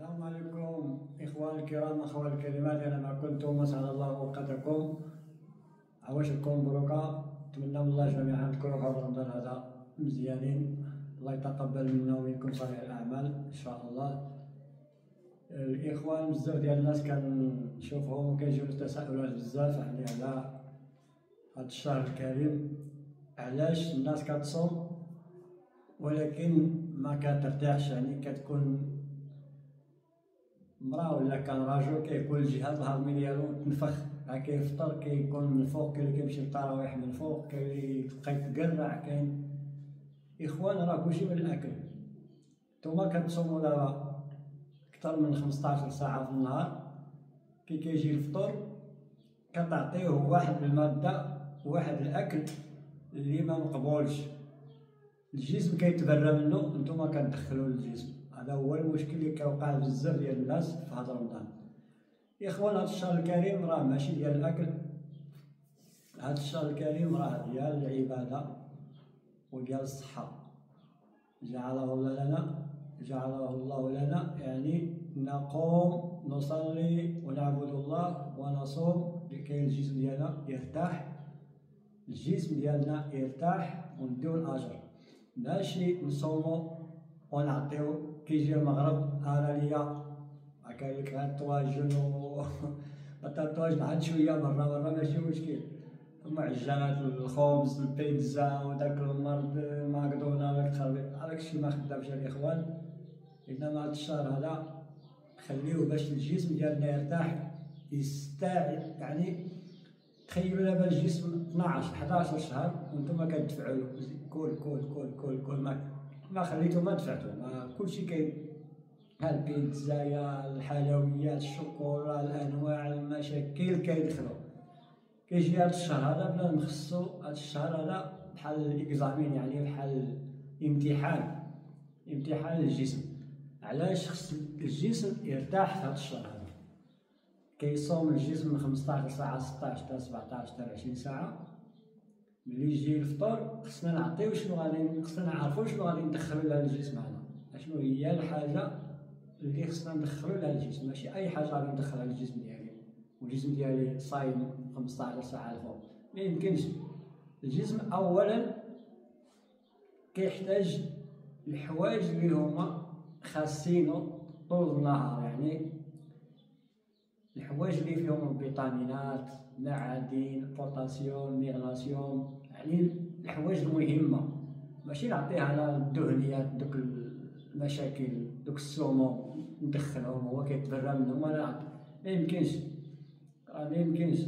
السلام عليكم إخواني الكرام أخواني الكريمات، أنا معكم توماس، على الله أوقاتكم، عواشركم مبروكة. نتمنى من الله جميعا تكونوا في هذا رمضان هذا مزيانين، الله يتقبل منا ومنكم صالح الأعمال إن شاء الله. الإخوان بزاف ديال الناس كنشوفهم وكيجيو تساؤلات بزاف يعني على هذا الشهر الكريم، علاش الناس كتصوم ولكن ما كترتاحش، يعني كتكون مرا ولا كان راجل كيكون الجهاز الهضمي ديالو تنفخ، كيفطر كيكون من الفوق، كاين اللي كيمشي للتراويح من الفوق، كاين اللي تلقى يتقرع، كاين. اخوان راه كلشي من الاكل. نتوما كتصوموا دابا اكثر من 15 ساعه في النهار، كي كيجي الفطور كتعطيوه واحد الماده واحد الاكل اللي ما مقبولش، الجسم كيتبرى منه، نتوما كتدخلوه للجسم. هذا هو المشكل اللي كيوقع بزاف ديال الناس في هذا رمضان. يا اخوان هذا الشهر الكريم راه ماشي ديال الاكل، هذا الشهر الكريم راه ديال العباده وديال الصحه. جعله الله لنا، يعني نقوم نصلي ونعبد الله ونصوم لكي الجسم ديالنا يرتاح، الجسم ديالنا يرتاح ونديو الاجر. ماشي نصومو ونعطيو كيجي المغرب انا ليا كاين هاد الطواجن الطواجن عاد شويه مره ماشي مشكل، ثم عجانات الخبز البيتزا وداك المرض ماكدونالد الخربيق، هذاك الشيء ما خدامش الاخوان. انما هاد الشهر هذا خليوه باش الجسم ديالنا يرتاح يستاعد. يعني تخيلوا دابا الجسم 12 11 شهر وانتم كتدفعوا له كل كل كل كل كل ما خليتو ما دفعتو، ما كلشي كاين، ها البيتزايا الحلويات الشوكولا الانواع المشاكل كيدخلوا. كيجي هاد الشهر هذا بلا نخصو هاد الشهر هذا بحال الاكزامين، يعني بحال امتحان للجسم. علاش خص الجسم يرتاح في هاد الشهر هذا؟ كيصوم الجسم من 15 ساعه 16 حتى 17 حتى 20 ساعه. ملي يجي الفطور خصنا نعطيو خصنا نعرفو شنو غادي ندخلو لهاد الجسم هذا، شنو هي الحاجه اللي خصنا ندخلو لهاد الجسم. ماشي اي حاجه غادي ندخلها للجسم ديالي والجسم ديالي صايم 15 ساعه الفوق، ما يمكنش. الجسم اولا كيحتاج الحوايج اللي هما خاصينو طول النهار، يعني الحوايج اللي فيهم الفيتامينات، معادن، بوتاسيوم، مغنيسيوم، يعني الحوايج المهمه. ماشي نعطيه على الدهنيات دوك المشاكل دوك السموم ندخلهم هو كيتبرى منهم، انا ما يمكنش. ما يمكنش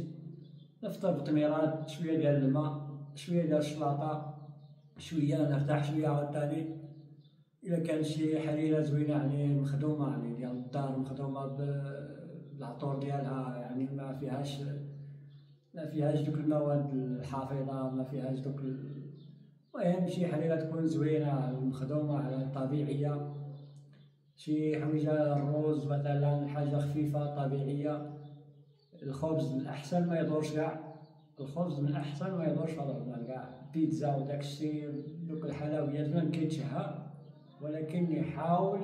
نفطر بتميرات، شويه ديال الماء، شويه ديال الشلاطه، شويه نرتاح شويه عاوتاني. الا كان شي حليله زوينه يعني مخدومه، يعني ديال الدار مخدومه بالعطور ديالها، يعني ما فيهاش دوك المواد الحافظه، ما فيهاش دوك المهم شي حليله تكون زوينه مخدومه طبيعيه، شي حويجه الروز مثلا، حاجه خفيفه طبيعيه. الخبز من احسن ما يضرش كاع، الخبز من احسن ما يضرش في رمضان كاع. بيتزا وداك الشيء دوك الحلويات ما كيتشهى، ولكن يحاول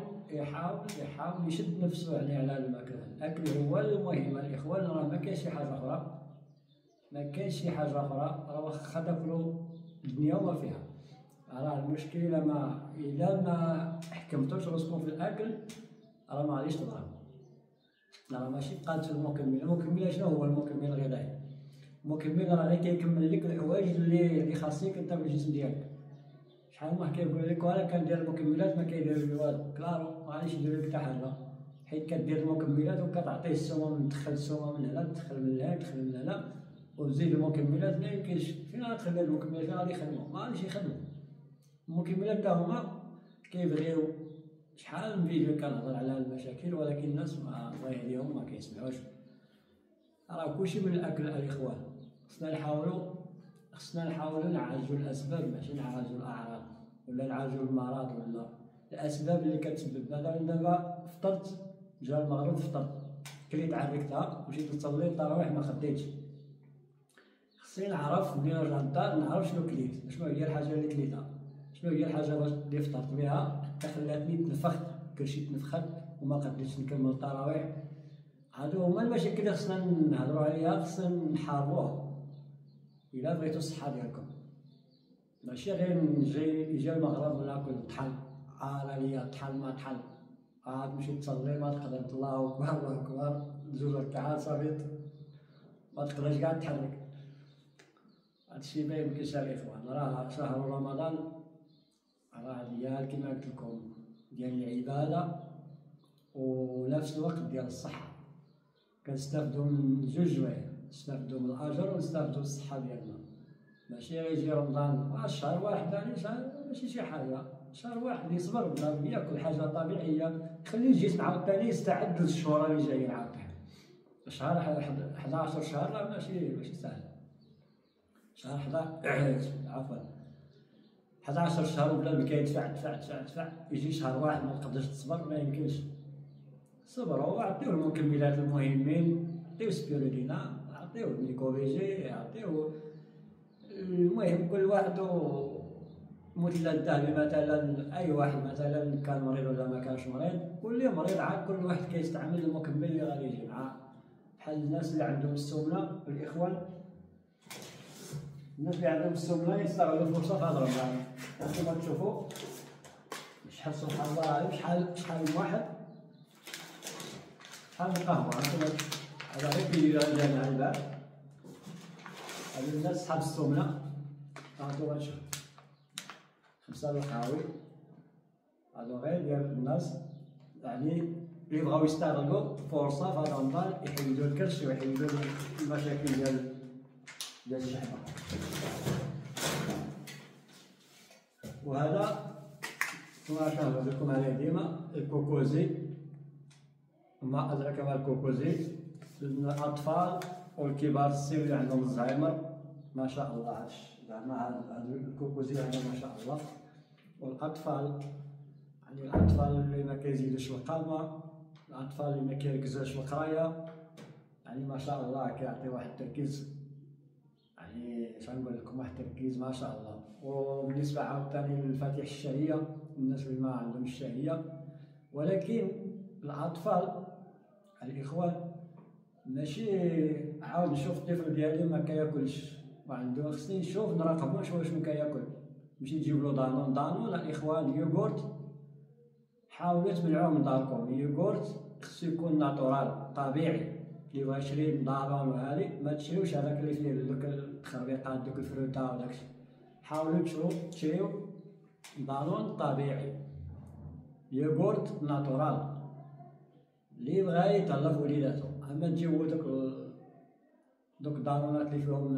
يشد نفسه يعني على الماكله. الاكل هو المهم الاخوان، راه ما كاينش شي حاجه اخرى، راه واخا تاكلوا الدنيا وما فيها. راه المشكل الا ما حكمتوش راسكم في الاكل راه ما غاديش تظهر. راه ماشي بقات المكمل شنو هو المكمل الغذائي؟ المكمل راه غير كيكمل لك الحوايج اللي خاصك انت بالجسم ديالك. شحال واحد كيقول لك وانا كندير المكملات ما كيدير لي والو، كلارو ما غاديش يدير لك حتى حاجه، حيت كدير المكملات وكتعطيه السموم، تدخل السموم من هنا تدخل من هنا تدخل من هنا وتزيد المكملات. ما يمكنش، فين غتخلي المكملات؟ فين غادي يخدموا؟ ما غاديش يخدموا. المكملات تا هما كيبغيو. شحال من فيديو كنهضر على المشاكل ولكن الناس الله يهديهم ما كيسمعوش. راه كلشي من الاكل الاخوان. خصنا نحاولوا نعالجوا الاسباب، ماشي نعالجوا الاعراض ولا نعالجوا المرض ولا الاسباب اللي كتسبب. مثلا دابا فطرت، جا المغرب فطرت، كليت عركتها مشيت نصلي التراويح ما خديتش. خصني نعرف ملي نرجع للدار نعرف شنو كليت، شنو هي الحاجه اللي كليتها، شنو هي الحاجه اللي فطرت بها خلاتني تنفخت كلشي تنفخت وما قدرتش نكمل التراويح. هادو هما المشاكل اللي خصنا نهضروا عليها، خصنا نحاربوها الا بغيتو الصحه ديالكم. ماشي غير يجي المغرب وناكل طحال، راه ليا طحال ما طحال، تمشي تصلي ما تقدر، الله اكبر الله اكبر 2 ركعات صافي ما تقدرش كاع تحرك. هادشي ما يمكنش الاخوان. راه شهر رمضان راه ديال كما قلت لكم ديال العباده ونفس الوقت ديال الصحه، كنستافدو من جوج جوايع، نستافدو من الاجر ونستافدو الصحه ديالنا. ماشي غير يجي رمضان شهر واحد يعني شهر ماشي شي حاجه، شهر واحد اللي يصبر بنادم ياكل حاجه طبيعيه، خلي الجسم عاوتاني يستعد للشهور اللي جايين عاوتاني. شهر 11 شهر راه ماشي سهل. شهر 11 عفوا 11 شهر وبلا ما كيدفع يجي شهر واحد ما تقدرش تصبر، ما يمكنش. صبروا وعطيوه المكملات المهمين، عطيوه سبيرولينا، عطيوه ميكوفيجي، عطيوه المهم كل واحد مثل الذهبي مثلا. اي واحد مثلا كان مريض ولا ما كانش مريض، واللي مريض عاد كل واحد كيستعمل المكمل اللي غادي يجي معاه. بحال الناس اللي عندهم السمنه الاخوان، الناس اللي عندهم السمنه يستغلوا الفرصه في هذا رمضان. انتم تشوفوا شحال سبحان الله شحال من واحد شحال من قهوه. انتم هذا غير كيدير جامع الباب، هذو الناس صحاب السمنه. انتم تشوفوا 5 القهاوي هذو غير ديال الناس يعني اللي بغاو يستغلوا فرصه في هذا رمضان، يحيدوا الكرش ويحيدوا المشاكل ديال الشحمه. وهذا كما كنهضر لكم عليه ديما الكوكوزي، ما أدرك ما الكوكوزي للأطفال والكبار السن اللي عندهم الزهايمر. ما شاء الله زعما هذا الكوكوزي هذا ما شاء الله. والأطفال يعني الأطفال اللي ما كيزيدوش القامة، الأطفال اللي ما كيركزوش في القراية، يعني ما شاء الله كيعطي واحد التركيز، يعني اش غنقول لكم واحد التركيز ما شاء الله. وبالنسبة عاوتاني للفاتح الشهية، الناس اللي ما عندهمش الشهية. ولكن الأطفال الإخوان ماشي عاود نشوف الطفل ديالي ما كياكلش وعنده، خصني نشوف نراقبو نشوف شنو كياكل، ماشي نجيب له دانون. لا الإخوان اليوغورت حاولوا تمنعوه من داركم. اليوغورت خصو يكون ناتورال طبيعي. اللي بغا يشري من دارون وهادي ما تشريوش هذاك اللي فيه دوك التخربيقات دوك الفروتا وداكشي. حاولوا تشريو دانون طبيعي، يوغورت ناتورال. اللي بغا يتهلا في وليداتو، اما تجيبو دوك الدانونات اللي فيهم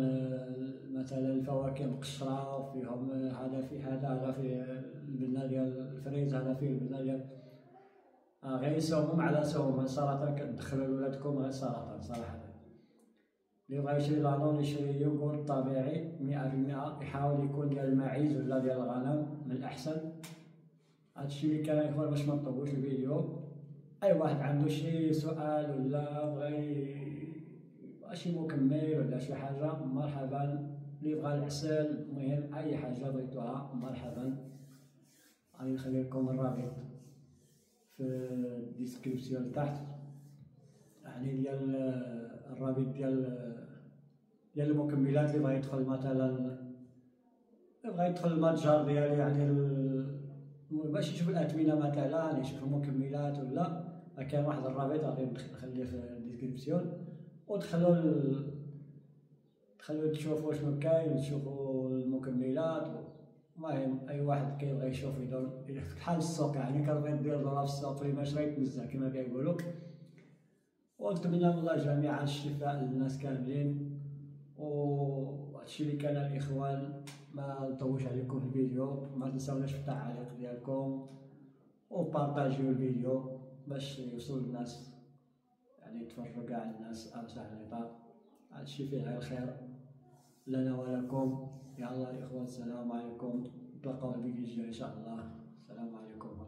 مثلا الفواكه مقشره وفيهم هذا في هذا في البنه ديال الفريز، هذا فيه البنه ديال غير سومهم على سومهم صراحه. كتدخلوا لولادكم غير صراحه. اللي بغا يشري دانون يشري يوغورت طبيعي 100%، يحاول يكون ديال الماعز ولا ديال الغنم من الاحسن. هادشي اللي كان اخوان باش ما نطولوش الفيديو. اي واحد عنده شي سؤال ولا بغى شي مكمل ولا شي حاجه مرحبا. اللي بغى العسل المهم اي حاجه بغيتوها مرحبا. غادي نخلي لكم الرابط في الديسكريبسيون تحت، يعني ديال الرابط ديال المكملات. اللي بغى يدخل مثلا بغى يدخل المتجر ديالي يعني باش يشوف الاثمنه مثلا، يشوف المكملات ولا كاين واحد الرابط غادي نخليه في الديسكريبسيون. ودخلوا تشوفوا شنو كاين، تشوفوا المكملات. المهم اي واحد كيبغي يشوف يدور بحال السوق، يعني كتبغي دير دورة في السوق اللي ما شريت بزاف كما كيقولوا. ونتمنى من الله جميعا الشفاء للناس كاملين. وهادشي اللي كان الاخوان، ما نطولش عليكم في الفيديو. ما تنساوناش في التعليق ديالكم وبارطاجيو الفيديو باش يوصل للناس، يعني يتفرجوا كاع الناس اوسع النطاق. هادشي فيه غير الخير لنا ولكم. يلا الاخوان السلام عليكم، نتلاقاو الفيديو الجاي ان شاء الله. السلام عليكم.